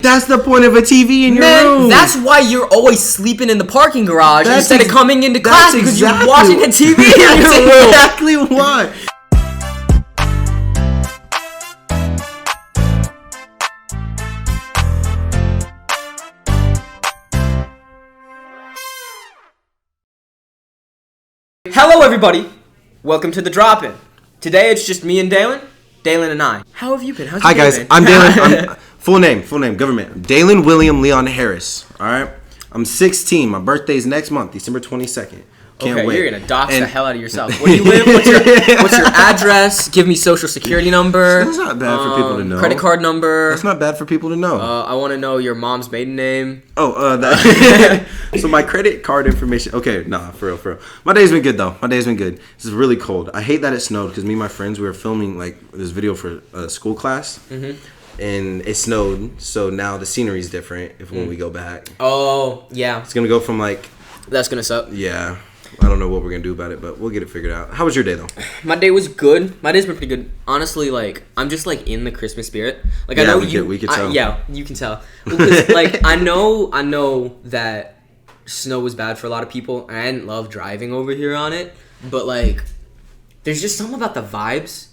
That's the point of a TV in your room. That's why you're always sleeping in the parking garage instead of coming into class because you're watching a TV in your room. That's exactly why. Hello, everybody. Welcome to the Drop-In. Today it's just me and Daylan and I. How have you been? Hi guys, I'm Daylan. Full name, government. Daylan William Leon Harris. All right, I'm 16. My birthday's next month, December 22nd. Can't wait. You're gonna dox the hell out of yourself. Where do you live? What's your address? Give me social security number. That's not bad for people to know. Credit card number. That's not bad for people to know. I want to know your mom's maiden name. So my credit card information. Okay, nah, for real. My day's been good though. This is really cold. I hate that it snowed because me and my friends we were filming like this video for a school class. Mm-hmm. And it snowed, so now the scenery's different when we go back. Oh, yeah. It's gonna go from like. That's gonna suck. Yeah. I don't know what we're gonna do about it, but we'll get it figured out. How was your day though? My day was good. My day's been pretty good. Honestly, like I'm just like in the Christmas spirit. Like yeah, I know we could tell. Yeah, you can tell. Because like I know that snow was bad for a lot of people, and I didn't love driving over here on it. But like, there's just something about the vibes.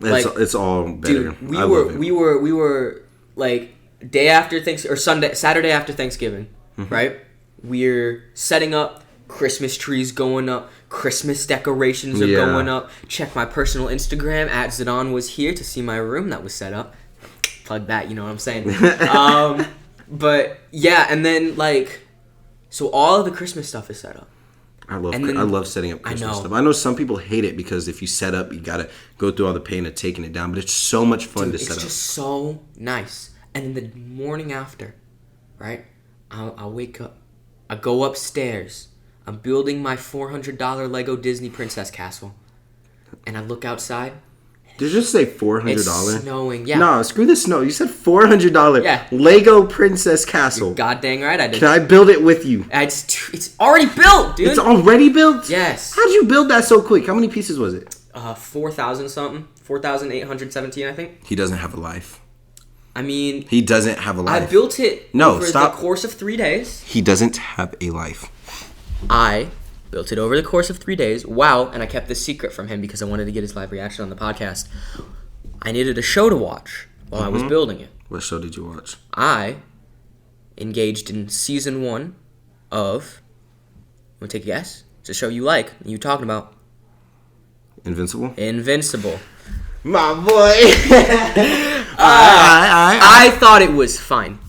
It's all better. Dude, we were like day after Saturday after Thanksgiving, mm-hmm. right? We're setting up. Christmas trees going up, Christmas decorations are going up. Check my personal Instagram at Zidane was here to see my room that was set up. Plug that, you know what I'm saying. But yeah, and then like, so all of the Christmas stuff is set up. I love setting up Christmas stuff. I know some people hate it because if you set up, you gotta go through all the pain of taking it down. But it's so much fun to set up. It's just so nice. And then the morning after, right? I'll wake up. I go upstairs. I'm building my $400 Lego Disney Princess Castle. And I look outside. Did you just say $400? It's snowing, yeah. No, screw the snow. You said $400 Lego Princess Castle. You're god dang right I did. Can I build it with you? It's already built, dude. It's already built? Yes. How'd you build that so quick? How many pieces was it? 4,000 something. 4,817, I think. He doesn't have a life. I mean... He doesn't have a life. I built it over the course of 3 days. He doesn't have a life. I built it over the course of 3 days. Wow, and I kept this secret from him because I wanted to get his live reaction on the podcast. I needed a show to watch while I was building it. What show did you watch? I engaged in season 1 of... Want to take a guess? It's a show you like. You talking about? Invincible? Invincible. My boy! I thought it was fine.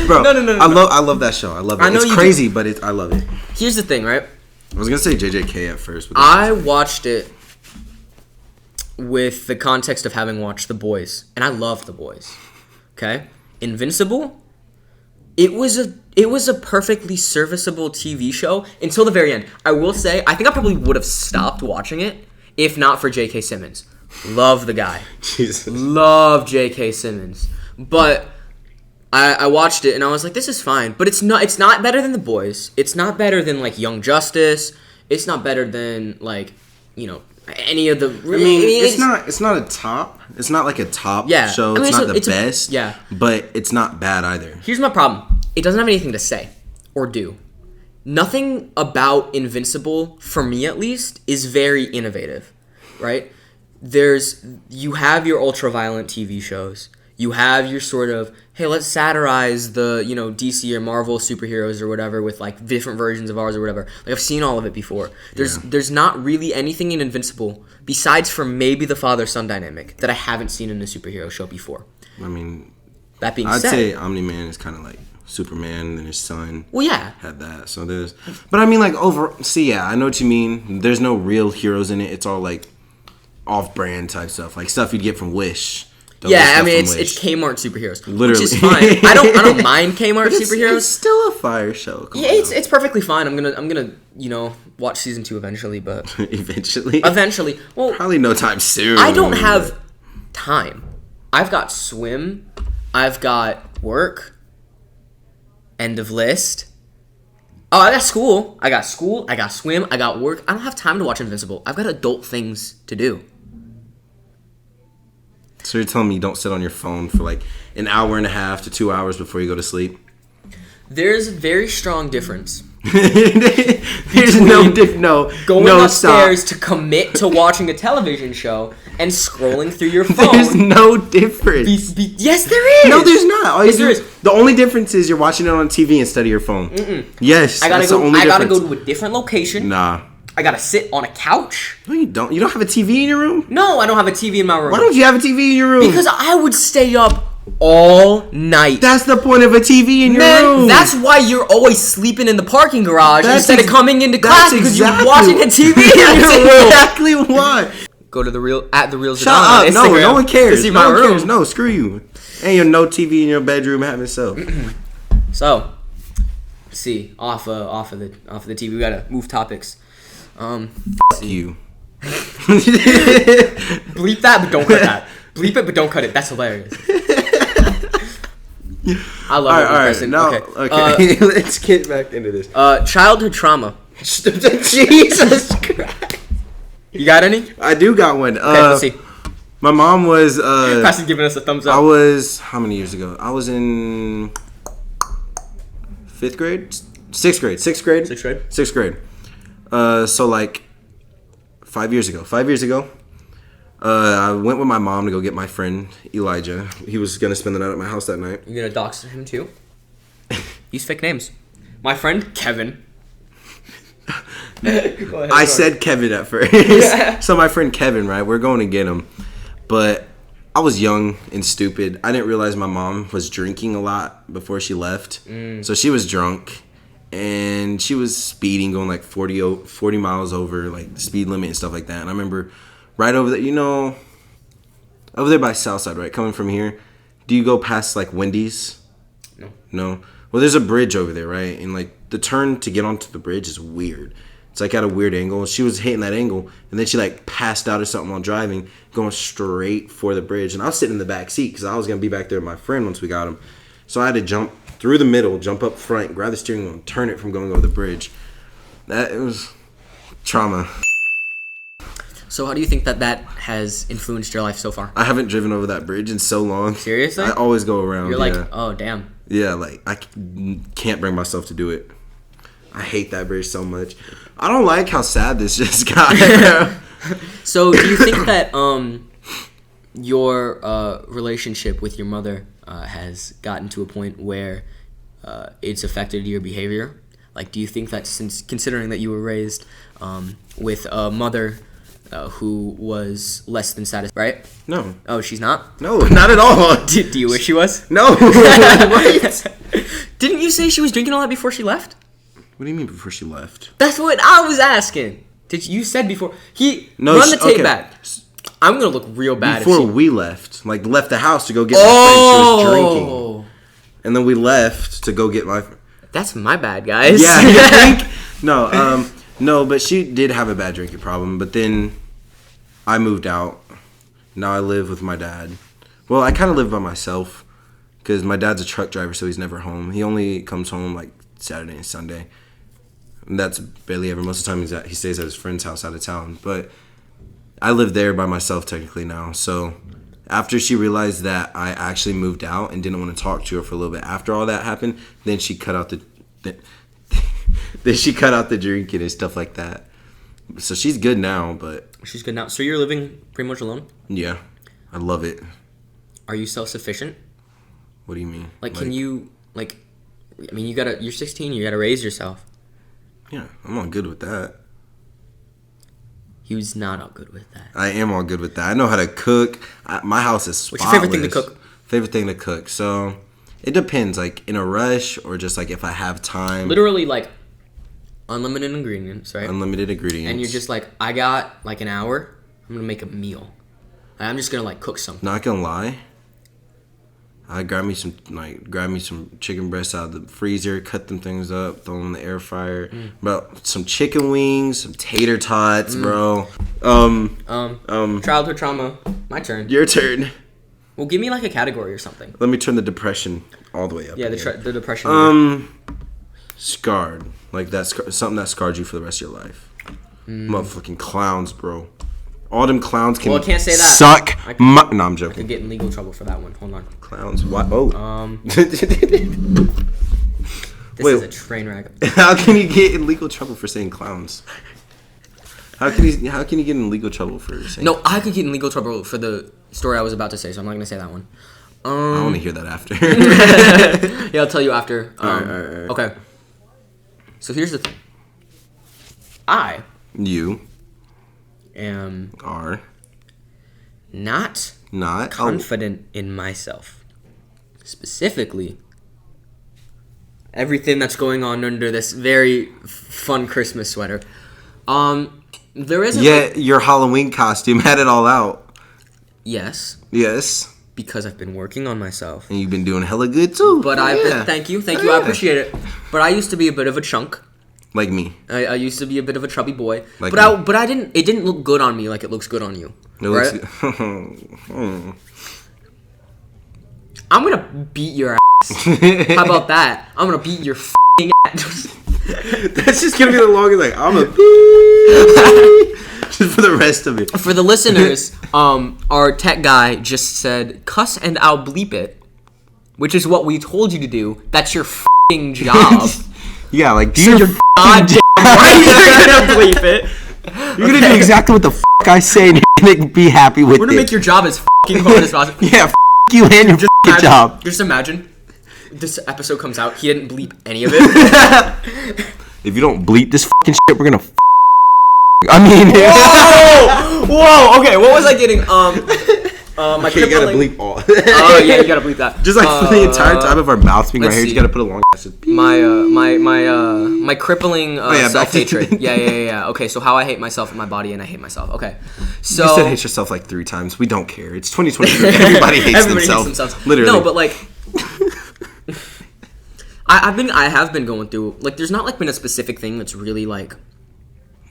Bro, no. I love that show. I love it. It's crazy, but I love it. Here's the thing, right? I was gonna say JJK at first, but I watched it with the context of having watched The Boys, and I love The Boys. Okay, Invincible. It was a perfectly serviceable TV show until the very end. I will say, I think I probably would have stopped watching it if not for J.K. Simmons. Love the guy. Jesus. Love J.K. Simmons, but. I watched it and I was like, this is fine, but it's not better than The Boys. It's not better than like Young Justice. It's not better than like, you know, any of the. It's not a top. It's not like a top show. It's not the best. But it's not bad either. Here's my problem. It doesn't have anything to say or do. Nothing about Invincible, for me at least, is very innovative, right? You have your ultra-violent TV shows. You have your sort of, hey, let's satirize the, you know, DC or Marvel superheroes or whatever with, like, different versions of ours or whatever. Like, I've seen all of it before. There's not really anything in Invincible, besides for maybe the father-son dynamic, that I haven't seen in a superhero show before. I mean, that being said... I'd say Omni-Man is kind of like Superman and his son. Well, yeah. Had that. So there's... But I mean, like, I know what you mean. There's no real heroes in it. It's all, like, off-brand type stuff. Like, stuff you'd get from Wish. I mean, it's Kmart superheroes, literally, which is fine. I don't mind Kmart superheroes. It's still a fire show. It's perfectly fine. I'm gonna you know watch season 2 eventually, but eventually. Well, probably no time soon. I don't have time. I've got swim. I've got work. End of list. Oh, I got school. I got swim. I got work. I don't have time to watch Invincible. I've got adult things to do. So you're telling me you don't sit on your phone for like an hour and a half to 2 hours before you go to sleep? There's a very strong difference. There's no going upstairs to commit to watching a television show and scrolling through your phone. There's no difference. Yes, there is. No, there's not. Yes, there is. The only difference is you're watching it on TV instead of your phone. Yes, I gotta that's go. the only I gotta difference. go to a different location. Nah. I gotta sit on a couch. No, you don't. You don't have a TV in your room? No, I don't have a TV in my room. Why don't you have a TV in your room? Because I would stay up all night. That's the point of a TV in your room. That's why you're always sleeping in the parking garage instead of coming into class because you're watching a TV in your room. That's exactly why. Go to the real Shut up. No one cares. No one cares. No, screw you. Ain't your no TV in your bedroom having so. So, see, off of the TV, we gotta move topics. You. Bleep that, but don't cut that. Bleep it, but don't cut it. That's hilarious. I love it. All right. No, okay. Let's get back into this. Childhood trauma. Jesus Christ. You got any? I do got one. Okay, let's see. My mom was. Preston's giving us a thumbs up. I was. How many years ago? I was in 5th grade? 6th grade. 6th grade? 6th grade? 6th grade. So like 5 years ago. 5 years ago. I went with my mom to go get my friend Elijah. He was gonna spend the night at my house that night. You're gonna dox him too? Use fake names. My friend Kevin. I said Kevin at first. So my friend Kevin, right? We're going to get him, but I was young and stupid. I didn't realize my mom was drinking a lot before she left. So she was drunk, and she was speeding, going like 40 miles over like the speed limit and stuff like that. And I remember. Right over there, over there by Southside, right? Coming from here, do you go past like Wendy's? No. Well, there's a bridge over there, right? And like the turn to get onto the bridge is weird. It's like at a weird angle. She was hitting that angle, and then she like passed out or something while driving, going straight for the bridge. And I was sitting in the back seat because I was gonna be back there with my friend once we got him. So I had to jump through the middle, jump up front, grab the steering wheel, and turn it from going over the bridge. It was trauma. So how do you think that has influenced your life so far? I haven't driven over that bridge in so long. Seriously? I always go around. You're like, oh, damn. Yeah, like, I can't bring myself to do it. I hate that bridge so much. I don't like how sad this just got. So do you think that your relationship with your mother has gotten to a point where it's affected your behavior? Like, do you think that since considering that you were raised with a mother who was less than satisfied, right? No. Oh, she's not? No, not at all. Do you wish she was? No. What? Didn't you say she was drinking all that before she left? What do you mean before she left? That's what I was asking. You said before. Run the tape back. I'm going to look real bad before we left. Like, left the house to go get my friend. She was drinking. And then we left to go get my... That's my bad, guys. Yeah, you think? No, but she did have a bad drinking problem. But then I moved out. Now I live with my dad. Well, I kind of live by myself because my dad's a truck driver, so he's never home. He only comes home like Saturday and Sunday. And that's barely ever. Most of the time he stays at his friend's house out of town. But I live there by myself technically now. So after she realized that I actually moved out and didn't want to talk to her for a little bit after all that happened, then she cut out the drinking and stuff like that. So she's good now, but... She's good now. So you're living pretty much alone? Yeah. I love it. Are you self-sufficient? What do you mean? Like can you... Like, I mean, you're 16, you gotta raise yourself. Yeah, I'm all good with that. He was not all good with that. I am all good with that. I know how to cook. My house is spotless. What's your favorite thing to cook? Favorite thing to cook. So, it depends. Like, in a rush or just, like, if I have time. Literally, like, unlimited ingredients, right? Unlimited ingredients. And you're just like, I got, like, an hour. I'm going to make a meal. I'm just going to, like, cook something. Not gonna lie. I grab me some chicken breasts out of the freezer, cut them things up, throw them in the air fryer. Bro, some chicken wings, some tater tots, bro. Childhood trauma. My turn. Your turn. Well, give me like a category or something. Let me turn the depression all the way up. Yeah, the depression. Scarred. Like that's something that scarred you for the rest of your life. Motherfucking clowns, bro. All them clowns can. Well, I can't say that. Suck. No, I'm I joking. could get in legal trouble for that one. Hold on. Clowns. What? Oh. This is a train wreck. How can you get in legal trouble for saying clowns? How can you get in legal trouble for saying? No, I could get in legal trouble for the story I was about to say, so I'm not gonna say that one. I want to hear that after. Yeah, I'll tell you after. All right. Okay. So here's the thing. You are are not not confident in myself. Specifically, everything that's going on under this very fun Christmas sweater. There is your Halloween costume had it all out. Yes. Because I've been working on myself. And you've been doing hella good too. But thank you, I appreciate it. But I used to be a bit of a chunk. Like me. I used to be a bit of a chubby boy. Like but I didn't. It didn't look good on me like it looks good on you. Right? I'm gonna beat your ass. How about that? I'm gonna beat your f***ing ass. That's just gonna be the longest. Like I'm a beat. Just for the rest of it. For the listeners, our tech guy just said cuss and I'll bleep it, which is what we told you to do. That's your f***ing job. Yeah, like do so your goddamn right you're gonna bleep it. You're gonna do exactly what the f*** I say and you're gonna be happy with it. We're gonna make your job as f***ing hard as possible. Yeah, f*** you and your f***ing job. Just imagine this episode comes out, he didn't bleep any of it. If you don't bleep this f***ing shit, we're gonna Whoa! Okay, what was I getting? My you gotta bleep all. Oh yeah, you gotta bleep that. Just like for the entire time of our mouths being right here, you gotta put a long ass. My crippling self-hatred. Yeah. Okay, so how I hate myself in my body and I hate myself. Okay, so you said hate yourself like 3 times. We don't care. It's 2023. Everybody hates themselves. Literally. No, but like, I have been going through like there's not like been a specific thing that's really like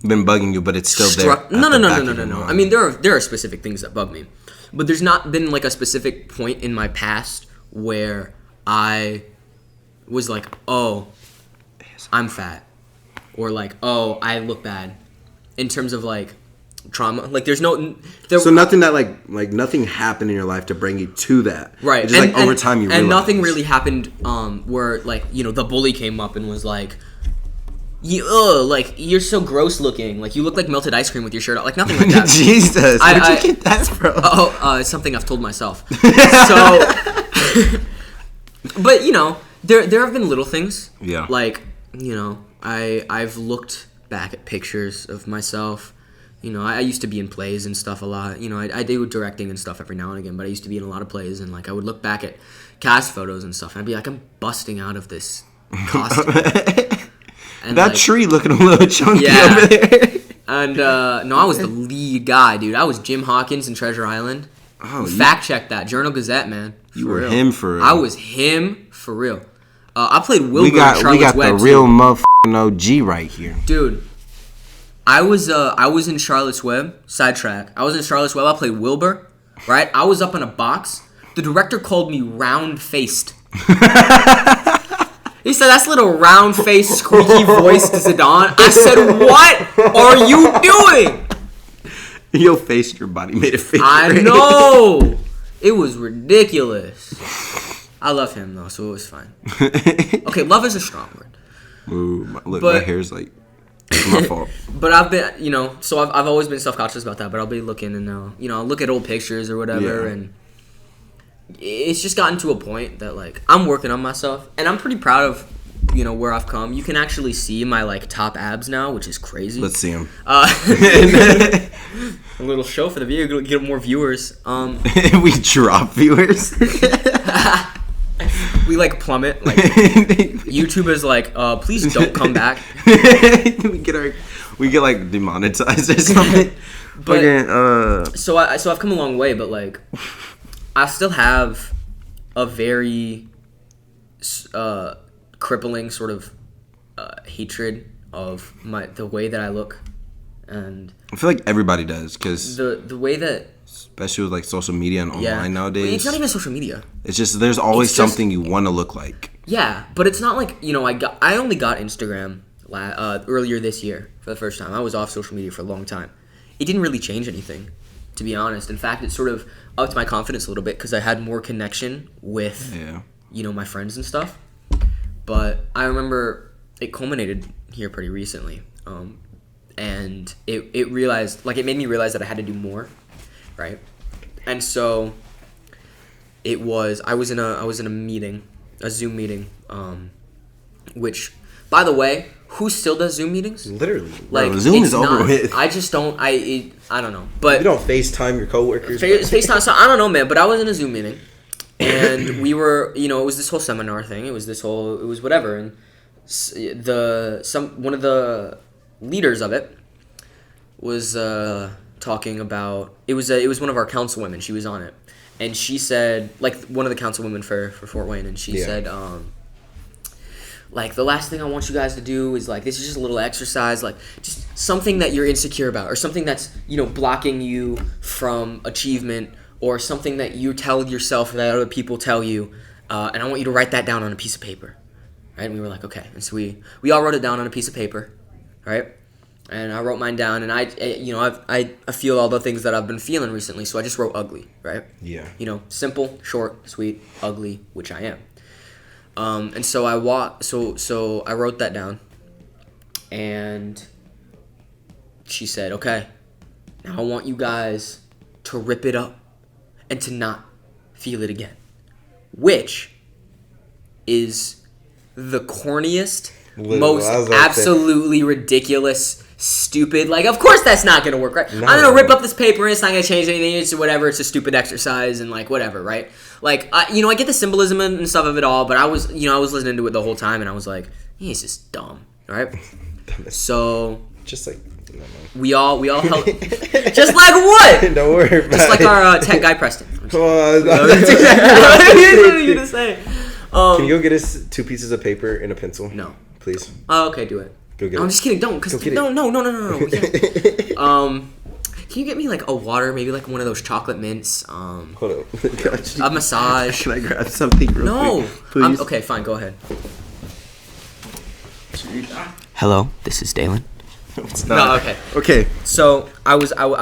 been bugging you, but it's still there. No. I mean, there are specific things that bug me, but there's not been like a specific point in my past where I was like, oh, I'm fat, or like, oh, I look bad, in terms of like trauma. Like, there's no. So nothing that like nothing happened in your life to bring you to that. Right. It's just like over time you realize. And nothing really happened where like the bully came up and was like. Like you're so gross looking. Like you look like melted ice cream with your shirt out. Like nothing like that. Jesus, where'd you get that from? It's something I've told myself. So, but there have been little things. Yeah. Like I've looked back at pictures of myself. I used to be in plays and stuff a lot. I do directing and stuff every now and again. But I used to be in a lot of plays and like I would look back at cast photos and stuff and I'd be like, I'm busting out of this costume. And that tree looking a little chunky over there. And no, I was the lead guy, dude. I was Jim Hawkins in Treasure Island. Oh, fact check that. Journal Gazette, man. You were him for real. I was him for real. I played Wilbur in Charlotte's Web. We got the real motherfucking OG right here, dude. I was in Charlotte's Web. Sidetrack. I was in Charlotte's Web. I played Wilbur. Right. I was up in a box. The director called me round faced. He said, that's little round-faced, squeaky voiced Zidane. I said, what are you doing? Your face, your body made a face. I know. It was ridiculous. I love him, though, so it was fine. Okay, love is a strong word. Ooh, my hair's like, it's my fault. But I've been, so I've always been self-conscious about that, but I'll be looking and, I'll look at old pictures or whatever, and it's just gotten to a point that like I'm working on myself and I'm pretty proud of where I've come. You can actually see my like top abs now, which is crazy. Let's see them. A little show for the video, get more viewers. We drop viewers. We like plummet. Like YouTube is like, please don't come back. we get like demonetized or something. But so I've come a long way, but like. I still have a very crippling sort of hatred of the way that I look, and I feel like everybody does because the way that, especially with like social media and online nowadays. Well, it's not even social media. It's just there's always something you want to look like. Yeah, but it's not like I only got Instagram earlier this year for the first time. I was off social media for a long time. it didn't really change anything, to be honest. In fact, it sort of upped my confidence a little bit because I had more connection with, my friends and stuff. But I remember it culminated here pretty recently. And it made me realize that I had to do more, right? And so I was in a meeting, a Zoom meeting, which, by the way, who still does Zoom meetings? Literally, like, Zoom is over with. I just don't. I don't know. But you don't FaceTime your coworkers. FaceTime. So I don't know, man. But I was in a Zoom meeting, and we were, it was this whole seminar thing. It was whatever, and one of the leaders of it was talking about it was one of our councilwomen. She was on it, and she said, like, one of the councilwomen for Fort Wayne, and she said, like, the last thing I want you guys to do is, like, this is just a little exercise, like, just something that you're insecure about, or something that's, blocking you from achievement, or something that you tell yourself that other people tell you, and I want you to write that down on a piece of paper, right? And we were like, okay. And so we all wrote it down on a piece of paper, right? And I wrote mine down, and I feel all the things that I've been feeling recently, so I just wrote ugly, right? Yeah. Simple, short, sweet, ugly, which I am. And so I wrote that down, and she said, okay, now I want you guys to rip it up and to not feel it again, which is the corniest, most absolutely ridiculous, stupid, like, of course that's not gonna work, right? No. I'm gonna rip up this paper and it's not gonna change anything, it's whatever, it's a stupid exercise and, like, whatever, right? Like, I get the symbolism and stuff of it all, but I was listening to it the whole time, and I was like, it's just dumb, right? So just like, we all helped. Just like what? Don't worry about just like our tech guy Preston. That's exactly what I was gonna say. Can you go get us 2 pieces of paper and a pencil? No, please. Oh, okay, do it. Go get it. I'm just kidding. Don't, cause no. Can you get me, like, a water, maybe, like, one of those chocolate mints? Hold up. A massage. Can I grab something real quick? Please. Okay, fine. Go ahead. Hello, this is Daylan. It's not. No, okay. Okay. So I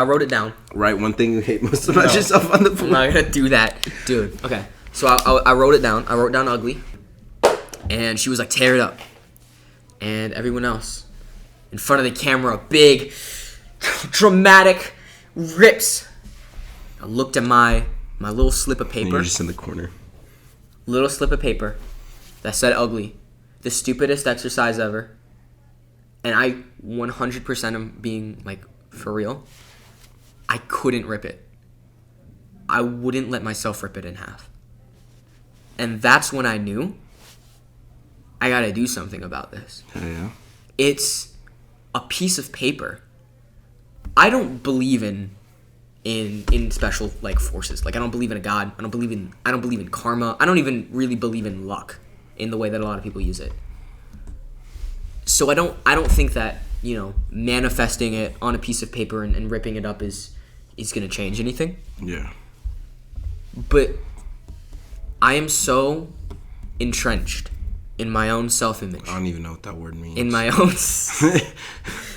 wrote it down. Write one thing you hate most about yourself on the floor. I'm not gonna do that, dude. Okay. So I wrote it down. I wrote down ugly, and she was like, tear it up, and everyone else in front of the camera, big, dramatic rips. I looked at my little slip of paper. And you're just in the corner. Little slip of paper that said ugly, the stupidest exercise ever. And I 100% am being, like, for real. I couldn't rip it. I wouldn't let myself rip it in half. And that's when I knew I gotta do something about this. Yeah. It's a piece of paper. I don't believe in special, like, forces. Like, I don't believe in a god. I don't believe in karma. I don't even really believe in luck in the way that a lot of people use it. So I don't think that, manifesting it on a piece of paper and ripping it up is going to change anything. Yeah. But I am so entrenched in my own self-image. I don't even know what that word means. In my own...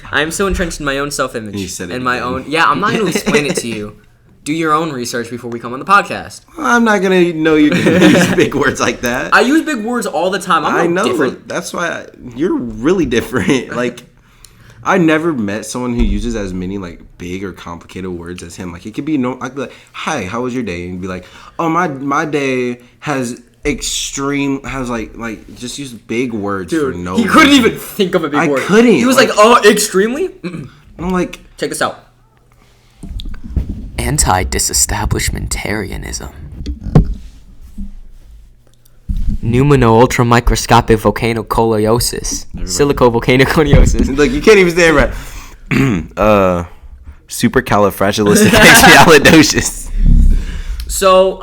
I am so entrenched in my own self-image. You said it and my own... Yeah, I'm not going to explain it to you. Do your own research before we come on the podcast. I'm not going to know you're going to use big words like that. I use big words all the time. I know. Different. That's why you're really different. Like, I never met someone who uses as many, like, big or complicated words as him. Like, it could be I'd be like, hi, how was your day? And be like, oh, my day has just use big words. Dude, for no he couldn't even think of a big word. I couldn't. He was like, oh, extremely? I'm like, check this out. Anti-disestablishmentarianism. Pneumono-ultramicroscopic volcanoconiosis. Silicovolcanoconiosis. Like, you can't even say it right. Supercalifragilisticexpialidocious. So,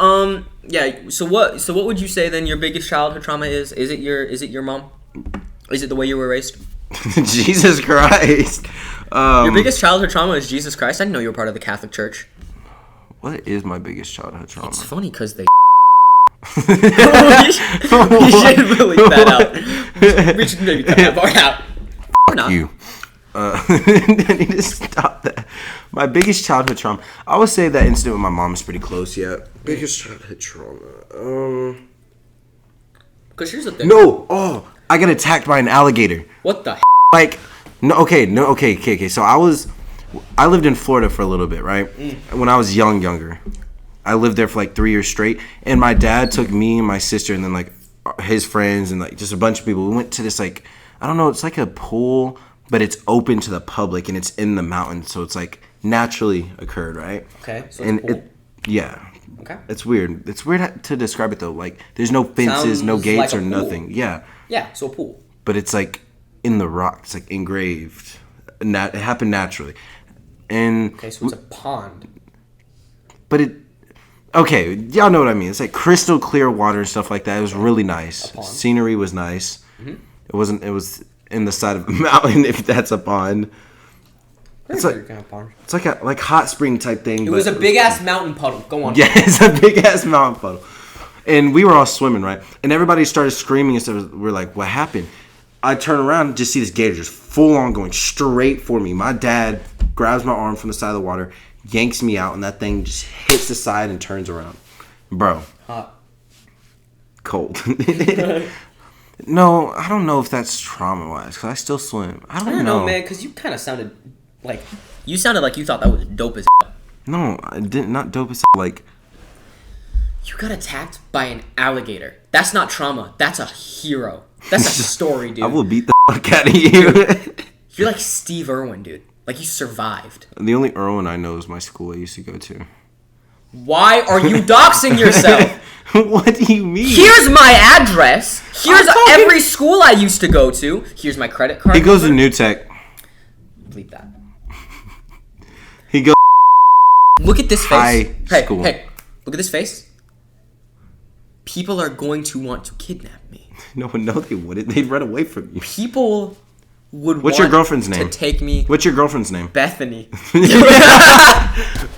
yeah. So what would you say then your biggest childhood trauma is? Is it your mom? Is it the way you were raised? Jesus Christ. Your biggest childhood trauma is Jesus Christ? I didn't know you were part of the Catholic Church. What is my biggest childhood trauma? It's funny because they... we should really leave that out. We should maybe cut that part out. Fuck you. I need to stop that. My biggest childhood trauma. I would say that incident with my mom is pretty close. Yeah. Biggest childhood trauma. Because here's the thing. No. Oh, I got attacked by an alligator. What the? Like, no. Okay. So I lived in Florida for a little bit, right? When I was younger. I lived there for like 3 years straight, and my dad took me and my sister, and then like his friends, and like just a bunch of people. We went to this like, I don't know, it's like a pool, but it's open to the public, and it's in the mountains, so it's like naturally occurred, right? Okay. So and it's a pool. Yeah. Okay. It's weird. It's weird to describe it though. Like there's no fences, no gates, or nothing. Yeah. Yeah. So a pool. But it's like in the rock. It's like engraved. It happened naturally. And okay, so it's a pond. But okay, y'all know what I mean. It's like crystal clear water and stuff like that. It was really nice. Scenery was nice. Mm-hmm. It was in the side of a mountain, if that's a pond. It's like a hot spring type thing. It was a big ass mountain puddle. Go on. Yeah, it's a big ass mountain puddle. And we were all swimming, right? And everybody started screaming and stuff. We're like, what happened? I turn around and just see this gator just full on going straight for me. My dad grabs my arm from the side of the water, yanks me out, and that thing just hits the side and turns around. Bro. Hot. Cold. No, I don't know if that's trauma-wise, because I still swim. I don't know, man, because you kind of sounded like you thought that was dope as No, I didn't. Not dope as like. You got attacked by an alligator. That's not trauma. That's a hero. That's a story, dude. I will beat the fuck out of you. You're like Steve Irwin, dude. Like you survived. The only Irwin I know is my school I used to go to. Why are you doxing yourself? What do you mean? Here's my address. Here's every school I used to go to. Here's my credit card. He goes to New Tech. Bleep that. He goes. Look at this face. School. Hey, look at this face. People are going to want to kidnap me. No, they wouldn't. They'd run away from you. People would What's your girlfriend's name? To take me. What's your girlfriend's name? Bethany.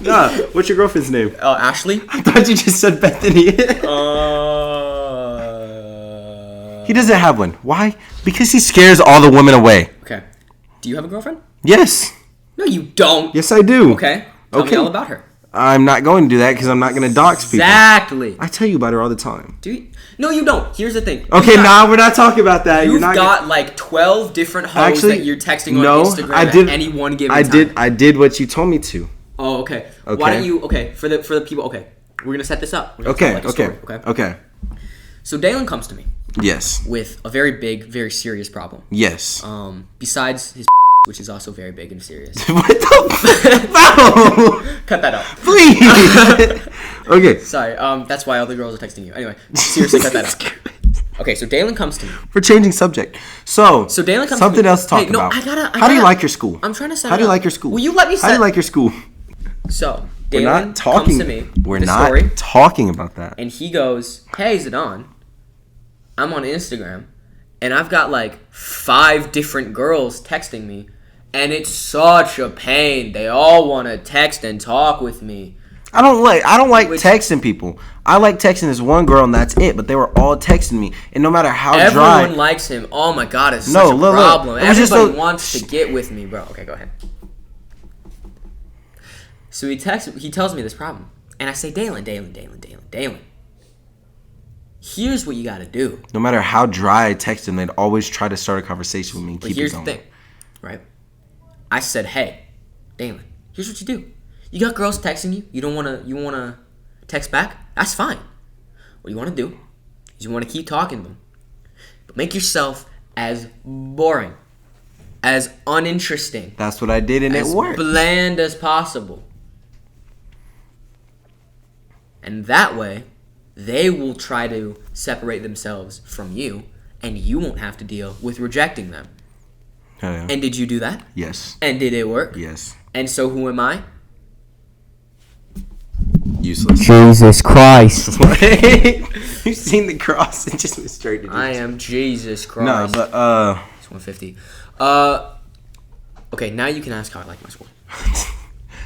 Nah, what's your girlfriend's name? Ashley. I thought you just said Bethany. He doesn't have one. Why? Because he scares all the women away. Okay. Do you have a girlfriend? Yes. No, you don't. Yes, I do. Okay. Tell me all about her. I'm not going to do that because I'm not going to dox people. Exactly. I tell you about her all the time. Do you? No, you don't. Here's the thing. Okay, we're not talking about that. You've got like 12 different hoes that you're texting on Instagram at any one given time. I did what you told me to. Oh, okay. Why don't you? Okay, for the people. Okay, we're gonna set this up. Okay. So Daylan comes to me. Yes. With a very big, very serious problem. Yes. Besides his, which is also very big and serious. What the? No. Cut that out, please. Okay. Sorry. That's why all the girls are texting you. Anyway, seriously, cut that out. Okay, so Daylan comes to me. We're changing subject. So Daylan comes something to me. else to talk about. How do you like your school? I'm trying to set How do you like your school? Will you let me set? How do you like your school? So Daylan comes to me. We're not talking about that. And he goes, "Hey, Zidane, I'm on Instagram, and I've got like 5 different girls texting me, and it's such a pain. They all want to text and talk with me." I don't like texting people. I like texting this one girl and that's it. But they were all texting me, and no matter how dry. Everyone likes him. Oh my god, it's such a problem. Everybody wants to get with me, bro. Okay, go ahead. So he tells me this problem, and I say, Daylan. Here's what you got to do. No matter how dry I text them, they'd always try to start a conversation with me and keep it going. Here's the thing, right? I said, hey, Daylan, here's what you do. You got girls texting you. You wanna text back? That's fine. What you want to do is you want to keep talking to them, but make yourself as boring, as uninteresting. That's what I did, and it worked. As bland as possible. And that way, they will try to separate themselves from you, and you won't have to deal with rejecting them. Yeah. And did you do that? Yes. And did it work? Yes. And so who am I? Useless. Jesus Christ. You've seen the cross and just went straight to Jesus. I am Jesus Christ. No, but it's 150. Okay, now you can ask how I like my school.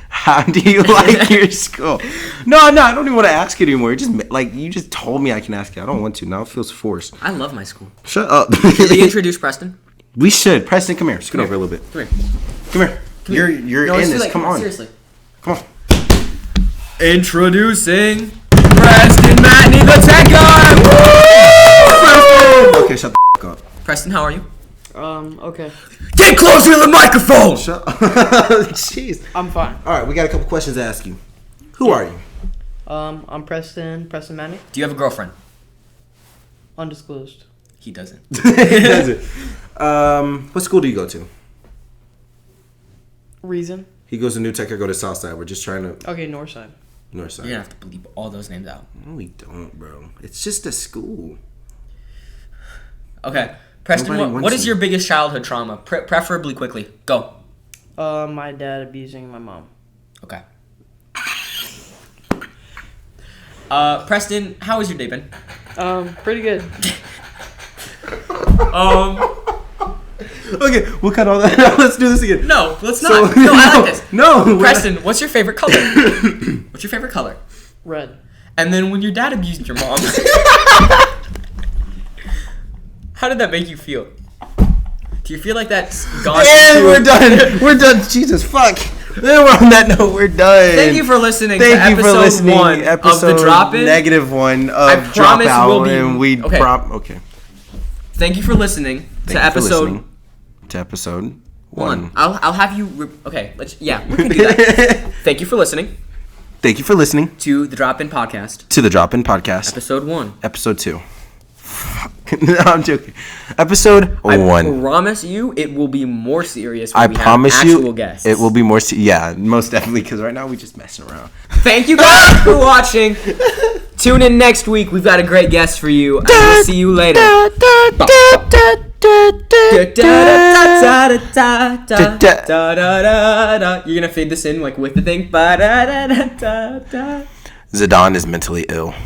How do you like your school? No, I don't even want to ask it anymore. You just told me I can ask it. I don't want to. Now it feels forced. I love my school. Shut up. Should we introduce Preston? We should. Preston, come here. Scoot over a little bit. Come here. Come here. You're in this. Come on. Seriously. Come on. Introducing Preston Matney, the tech guy. Okay, shut the f up. Preston, how are you? Okay. Get closer to the microphone. Shut up. Jeez. I'm fine. All right, we got a couple questions to ask you. Who are you? I'm Preston Manny. Do you have a girlfriend? Undisclosed. He doesn't. He doesn't. What school do you go to? Reason. He goes to New Tech. I go to Southside. We're just trying to. Okay, Northside. Northside. You're gonna have to bleep all those names out. No, we don't, bro. It's just a school. Okay, Preston, what is your biggest childhood trauma? Preferably quickly. Go. My dad abusing my mom. Okay. Preston, how has your day been? Pretty good. Okay, we'll cut all that out. Let's do this again. No, let's not. No, I like this. No. Preston, what's your favorite color? What's your favorite color? Red. And then when your dad abused your mom, how did that make you feel? Do you feel like that's gone? And we're done. We're done. Jesus, fuck. Then we're on that note. We're done. Thank you for listening to episode 1 of the Drop-In. -1 of Dropout. We'll be... And we okay. Okay. Thank you for listening to episode 1. I'll have you... okay, we can do that. Thank you for listening. Thank you for listening to the Drop-In Podcast. To the Drop-In Podcast. Episode 1. Episode 2. No, I'm joking. Episode 1. I promise you it will be more serious when we promise have actual guests. It will be more yeah, most definitely, because right now we're just messing around. Thank you guys for watching. Tune in next week. We've got a great guest for you. And we'll see you later. You're gonna fade this in like with the thing. Zidane is mentally ill.